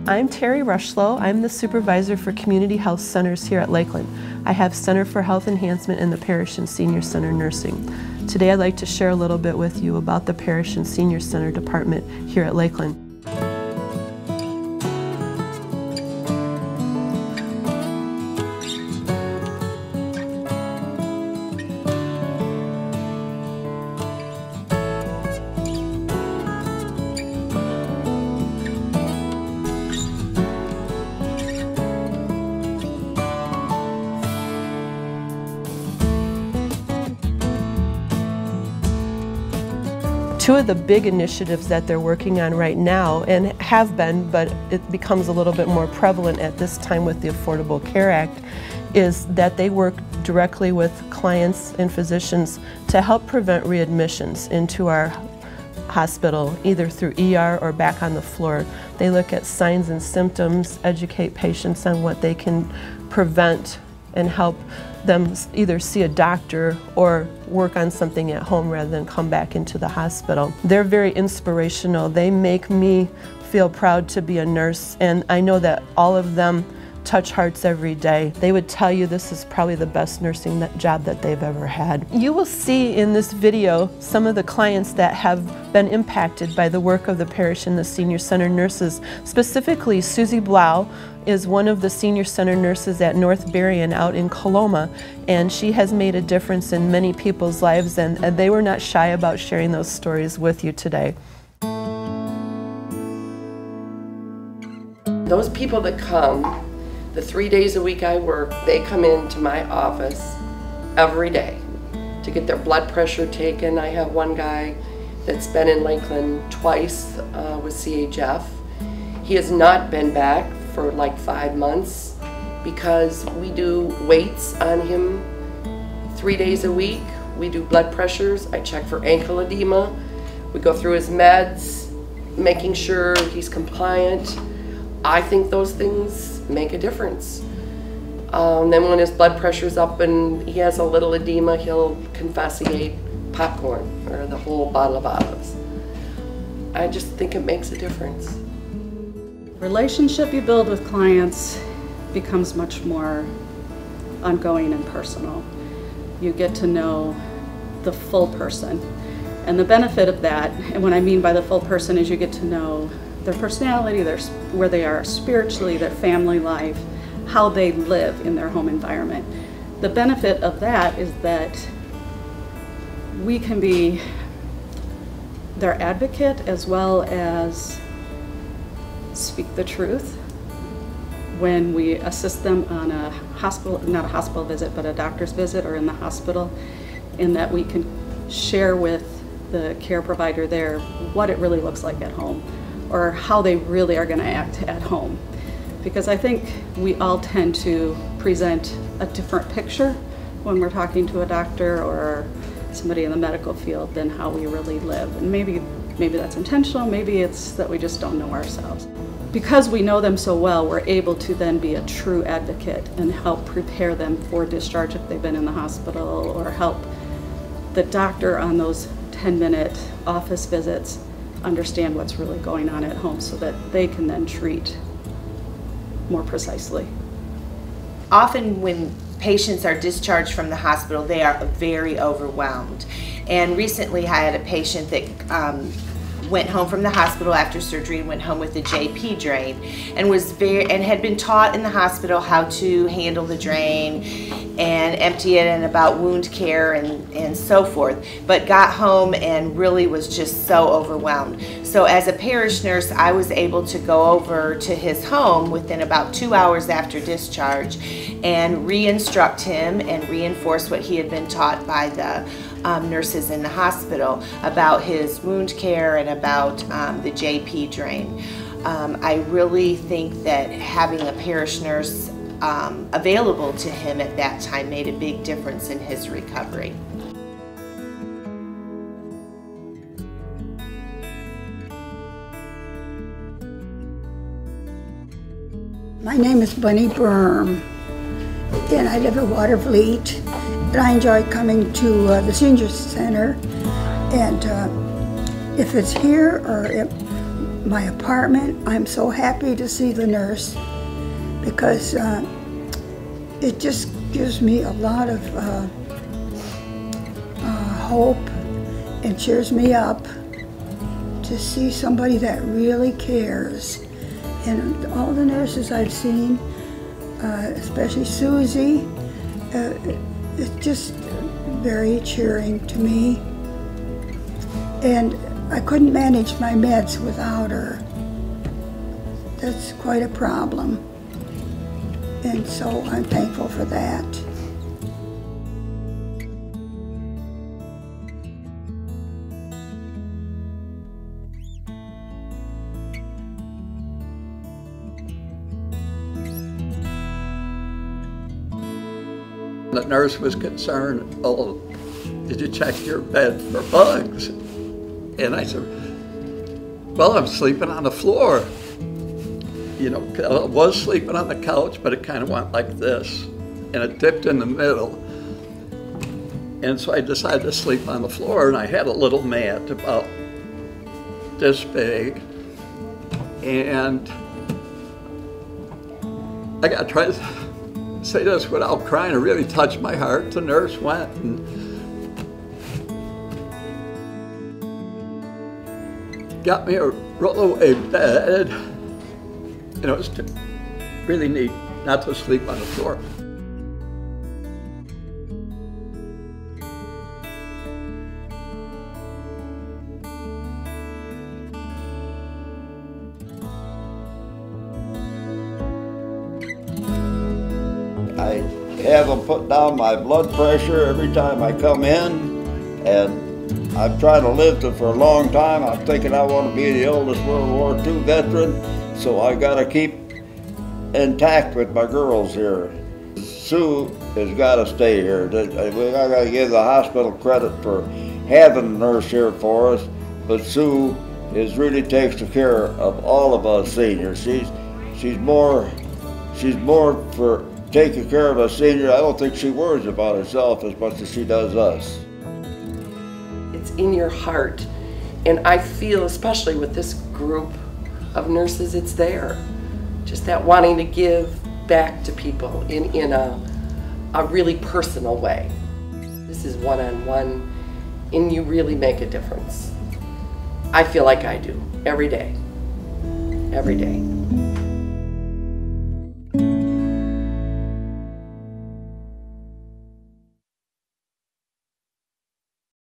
I'm Terry Rushlow. I'm the supervisor for community health centers here at Lakeland. I have Center for Health Enhancement in the Parish and Senior Center Nursing. Today I'd like to share a little bit with you about the Parish and Senior Center Department here at Lakeland. Two of the big initiatives that they're working on right now, and have been, but it becomes a little bit more prevalent at this time with the Affordable Care Act, is that they work directly with clients and physicians to help prevent readmissions into our hospital, either through ER or back on the floor. They look at signs and symptoms, educate patients on what they can prevent, and help them either see a doctor or work on something at home rather than come back into the hospital. They're very inspirational. They make me feel proud to be a nurse, and I know that all of them touch hearts every day. They would tell you this is probably the best nursing job that they've ever had. You will see in this video some of the clients that have been impacted by the work of the Parish and the Senior Center nurses. Specifically, Susie Blau is one of the Senior Center nurses at North Berrien out in Coloma, and she has made a difference in many people's lives, and they were not shy about sharing those stories with you today. Those people that come, the 3 days a week I work, they come into my office every day to get their blood pressure taken. I have one guy that's been in Lakeland twice with CHF. He has not been back for like 5 months because we do weights on him 3 days a week. We do blood pressures. I check for ankle edema. We go through his meds, making sure he's compliant. I think those things make a difference. Then when his blood pressure's up and he has a little edema, he'll confess he ate popcorn or the whole bottle of olives. I just think it makes a difference. Relationship you build with clients becomes much more ongoing and personal. You get to know the full person. And the benefit of that, and what I mean by the full person, is you get to know their personality, where they are spiritually, their family life, how they live in their home environment. The benefit of that is that we can be their advocate as well as speak the truth when we assist them on a hospital, not a hospital visit, but a doctor's visit or in the hospital, in that we can share with the care provider there what it really looks like at home, or how they really are going to act at home. Because I think we all tend to present a different picture when we're talking to a doctor or somebody in the medical field than how we really live. And maybe that's intentional, maybe it's that we just don't know ourselves. Because we know them so well, we're able to then be a true advocate and help prepare them for discharge if they've been in the hospital, or help the doctor on those 10-minute office visits understand what's really going on at home so that they can then treat more precisely. Often when patients are discharged from the hospital, they are very overwhelmed. And recently I had a patient that went home from the hospital after surgery and went home with a JP drain, and had been taught in the hospital how to handle the drain and empty it, and about wound care and so forth, but got home and really was just so overwhelmed. So as a parish nurse, I was able to go over to his home within about 2 hours after discharge and re-instruct him and reinforce what he had been taught by the nurses in the hospital about his wound care and about the JP drain. I really think that having a parish nurse available to him at that time made a big difference in his recovery. My name is Bunny Berm, and I live at Watervliet, and I enjoy coming to the Senior Center, and if it's here or my apartment, I'm so happy to see the nurse because it just gives me a lot of hope and cheers me up to see somebody that really cares. And all the nurses I've seen, especially Susie, it's just very cheering to me. And I couldn't manage my meds without her. That's quite a problem. And so I'm thankful for that. The nurse was concerned, oh, did you check your bed for bugs? And I said, well, I'm sleeping on the floor. You know, I was sleeping on the couch, but it kind of went like this, and it dipped in the middle. And so I decided to sleep on the floor, and I had a little mat about this big. And I got to try to say this without crying. It really touched my heart. The nurse went and got me a roll-away bed, and it was really neat not to sleep on the floor. I have them put down my blood pressure every time I come in, and I've tried to live for a long time. I'm thinking I want to be the oldest World War II veteran, so I got to keep intact with my girls here. Sue has got to stay here. I got to give the hospital credit for having a nurse here for us, but Sue really takes care of all of us seniors. She's more for taking care of a senior. I don't think she worries about herself as much as she does us. It's in your heart, and I feel, especially with this group of nurses, it's there. Just that wanting to give back to people in a really personal way. This is one-on-one, and you really make a difference. I feel like I do every day, every day.